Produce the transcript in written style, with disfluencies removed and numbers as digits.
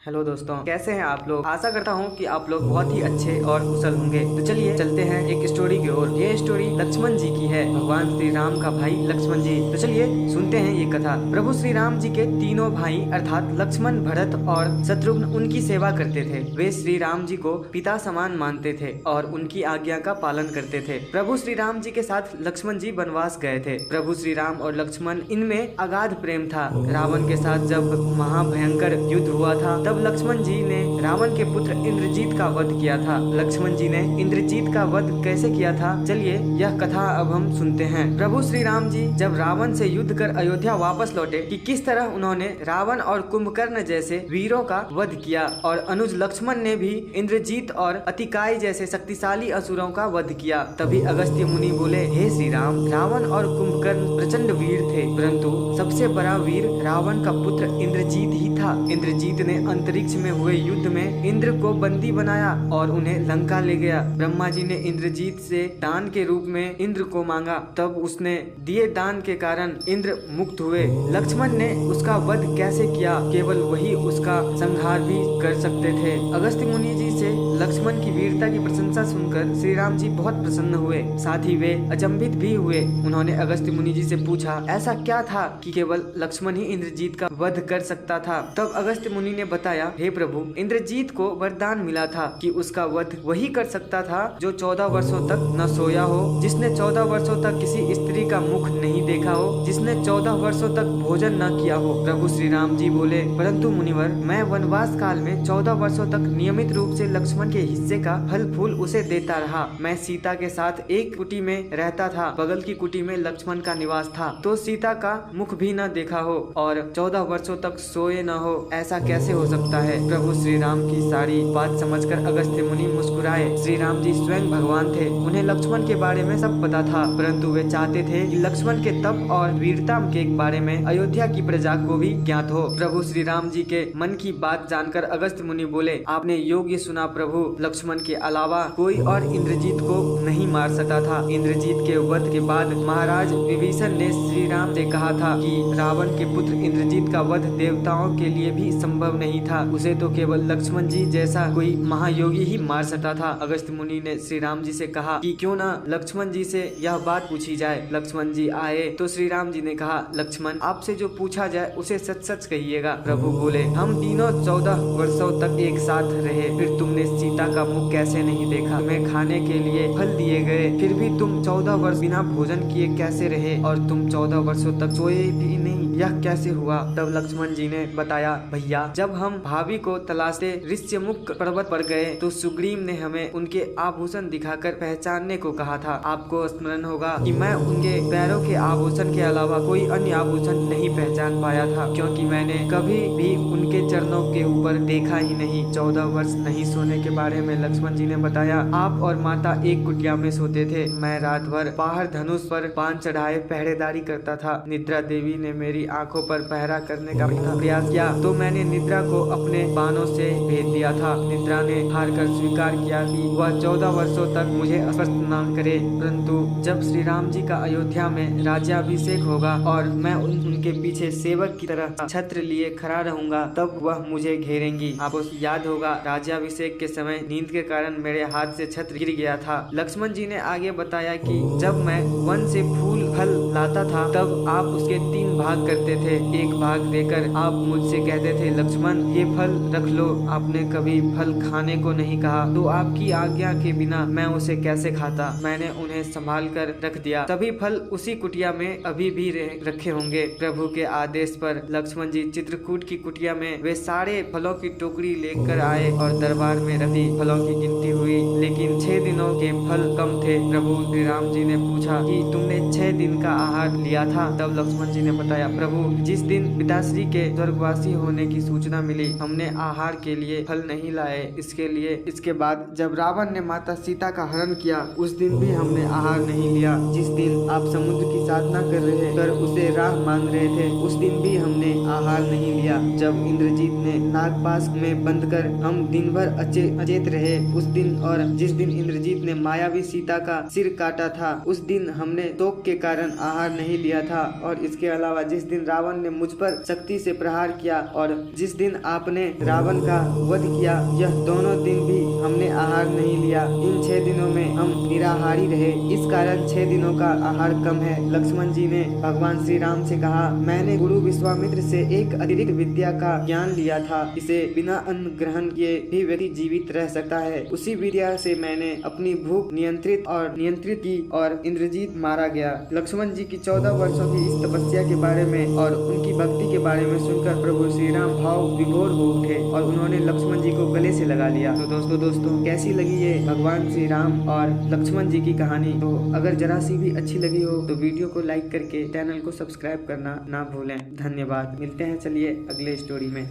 Hello दोस्तों, कैसे हैं आप लोग। आशा करता हूं कि आप लोग बहुत ही अच्छे और कुशल होंगे। तो चलिए चलते हैं एक स्टोरी की ओर। ये स्टोरी लक्ष्मण जी की है, भगवान श्री राम का भाई लक्ष्मण जी। तो चलिए सुनते हैं ये कथा। प्रभु श्री राम जी के तीनों भाई अर्थात लक्ष्मण, भरत और शत्रुघ्न उनकी सेवा करते थे। वे श्री राम जी को पिता समान मानते थे और उनकी आज्ञा का पालन करते थे। प्रभु श्री राम जी के साथ लक्ष्मण जी वनवास गए थे। प्रभु श्री राम और लक्ष्मण इनमें अगाध प्रेम था। रावण के साथ जब महाभयंकर युद्ध हुआ था तब लक्ष्मण जी ने रावण के पुत्र इंद्रजीत का वध किया था। लक्ष्मण जी ने इंद्रजीत का वध कैसे किया था, चलिए यह कथा अब हम सुनते हैं। प्रभु श्री राम जी जब रावण से युद्ध कर अयोध्या वापस लौटे कि किस तरह उन्होंने रावण और कुंभकर्ण जैसे वीरों का वध किया और अनुज लक्ष्मण ने भी इंद्रजीत और अतिकाय जैसे शक्तिशाली असुरों का वध किया। तभी अगस्त्य मुनि बोले, हे श्री राम, रावण और कुंभकर्ण प्रचंड वीर थे, परंतु सबसे बड़ा वीर रावण का पुत्र इंद्रजीत ही था। इंद्रजीत ने अंतरिक्ष में हुए युद्ध में इंद्र को बंदी बनाया और उन्हें लंका ले गया। ब्रह्मा जी ने इंद्रजीत से दान के रूप में इंद्र को मांगा, तब उसने दिए दान के कारण इंद्र मुक्त हुए। लक्ष्मण ने उसका वध कैसे किया, केवल वही उसका संहार भी कर सकते थे। अगस्त्य मुनि जी से लक्ष्मण की वीरता की प्रशंसा सुनकर श्री राम जी बहुत प्रसन्न हुए, साथ ही वे अचंभित भी हुए। उन्होंने अगस्त्य मुनि जी से पूछा, ऐसा क्या था कि केवल लक्ष्मण ही इंद्रजीत का वध कर सकता था। तब अगस्त्य मुनि ने बताया, हे प्रभु, इंद्रजीत को वरदान मिला था कि उसका वध वही कर सकता था जो 14 वर्षों तक न सोया हो, जिसने 14 वर्षों तक किसी स्त्री का मुख नहीं देखा हो, जिसने 14 वर्षों तक भोजन न किया हो। प्रभु श्री राम जी बोले, परंतु मुनिवर, मैं वनवास काल में 14 वर्षों तक नियमित रूप से लक्ष्मण के हिस्से का फल फूल उसे देता रहा। मैं सीता के साथ एक कुटी में रहता था, बगल की कुटी में लक्ष्मण का निवास था, तो सीता का मुख भी न देखा हो और 14 वर्षों तक सोए न हो, ऐसा कैसे हो सकता है। प्रभु श्री राम की सारी बात समझकर अगस्त्य मुनि मुस्कुराए। श्री राम जी स्वयं भगवान थे, उन्हें लक्ष्मण के बारे में सब पता था, परंतु वे चाहते थे कि लक्ष्मण के तप और वीरता के बारे में अयोध्या की प्रजा को भी ज्ञात हो। प्रभु श्री राम जी के मन की बात जानकर अगस्त्य मुनि बोले, आपने योग्य सुना प्रभु, लक्ष्मण के अलावा कोई और इंद्रजीत को नहीं मार सकता था। इंद्रजीत के वध के बाद महाराज विभीषण ने श्री राम से कहा था कि रावण के पुत्र इंद्रजीत का वध देवताओं के लिए भी संभव नहीं था, उसे तो केवल लक्ष्मण जी जैसा कोई महायोगी ही मार सकता था। अगस्त्य मुनि ने श्री राम जी से कहा कि क्यों ना लक्ष्मण जी से यह बात पूछी जाए। लक्ष्मण जी आए तो श्री राम जी ने कहा, लक्ष्मण, आपसे जो पूछा जाए उसे सच सच कहिएगा। प्रभु बोले, हम तीनों 14 वर्षों तक एक साथ रहे, फिर तुमने सीता का मुख कैसे नहीं देखा। तुम्हें खाने के लिए फल दिए गए, फिर भी तुम 14 वर्ष बिना भोजन किए कैसे रहे, और तुम 14 वर्षों तक सोए भी नहीं, यह कैसे हुआ। तब लक्ष्मण जी ने बताया, भैया, जब हम भाभी को तलाशते ऋष्यमुख पर्वत पर गए तो सुग्रीव ने हमें उनके आभूषण दिखाकर पहचानने को कहा था। आपको स्मरण होगा कि मैं उनके पैरों के आभूषण के अलावा कोई अन्य आभूषण नहीं पहचान पाया था, क्योंकि मैंने कभी भी उनके चरणों के ऊपर देखा ही नहीं। 14 वर्ष नहीं सोने के बारे में लक्ष्मण जी ने बताया, आप और माता एक कुटिया में सोते थे, मैं रात भर बाहर धनुष पर बाण चढ़ाए पहरेदारी करता था। निद्रा देवी ने मेरी आंखों पर पहरा करने का प्रयास किया तो मैंने निद्रा को अपने बाणों से भेद दिया था। निद्रा ने हार कर स्वीकार किया कि वह 14 वर्षों तक मुझे स्पर्श न करे, परंतु जब श्री राम जी का अयोध्या में राज्याभिषेक होगा और मैं उनके पीछे सेवक की तरह छत्र लिए खड़ा रहूंगा, तब वह मुझे घेरेंगी। आपको याद होगा, राज्याभिषेक के समय नींद के कारण मेरे हाथ से छत्र गिर गया था। लक्ष्मण जी ने आगे बताया कि जब मैं वन से फूल फल लाता था तब आप उसके 3 भाग करते थे। एक भाग देकर आप मुझसे कहते थे, लक्ष्मण, ये फल रख लो। आपने कभी फल खाने को नहीं कहा, तो आपकी आज्ञा के बिना मैं उसे कैसे खाता। मैंने उन्हें संभाल कर रख दिया। सभी फल उसी कुटिया में अभी भी रखे होंगे। प्रभु के आदेश पर लक्ष्मण जी चित्रकूट की कुटिया में वे सारे फलों की टोकरी लेकर आए और दरबार में रखी। फलों की गिनती हुई, लेकिन 6 दिनों के फल कम थे। प्रभु श्री राम जी ने पूछा कि तुमने 6 दिन का आहार लिया था। तब लक्ष्मण जी ने बताया, प्रभु, जिस दिन पिताश्री के स्वर्गवासी होने की सूचना मिली, हमने आहार के लिए फल नहीं लाए। इसके बाद जब रावण ने माता सीता का हरण किया, उस दिन भी हमने आहार नहीं लिया। जिस दिन आप समुद्र की साधना कर उसे राह मांग रहे रहे थे उस दिन भी हमने आहार नहीं लिया। जब इंद्रजीत ने नागपाश में बंद कर हम दिन भर अचेत रहे उस दिन, और जिस दिन इंद्रजीत ने मायावी सीता का सिर काटा था उस दिन हमने शोक के कारण आहार नहीं लिया था। और इसके अलावा जिस दिन रावण ने मुझ पर शक्ति से प्रहार किया और जिस दिन आपने रावण का वध किया, यह दोनों दिन भी हमने आहार नहीं लिया। इन 6 दिनों में हम निराहारी रहे, इस कारण 6 दिनों का आहार कम है। लक्ष्मण जी ने भगवान श्री राम से कहा, मैंने गुरु विश्वामित्र से एक अतिरिक्त विद्या का ज्ञान लिया था, इसे बिना अन्न ग्रहण किए भी व्यक्ति जीवित रह सकता है। उसी विद्या से मैंने अपनी भूख नियंत्रित की और इंद्रजीत मारा गया। लक्ष्मण जी की 14 वर्षों की इस तपस्या के बारे में और उनकी भक्ति के बारे में सुनकर प्रभु श्री राम भाव विभोर हो उठे और उन्होंने लक्ष्मण जी को गले से लगा लिया। तो दोस्तों कैसी लगी ये भगवान श्री राम और लक्ष्मण जी की कहानी? तो अगर जरा सी भी अच्छी लगी हो तो वीडियो को लाइक करके चैनल को सब्सक्राइब करना ना भूलें। धन्यवाद। मिलते हैं चलिए अगले स्टोरी में।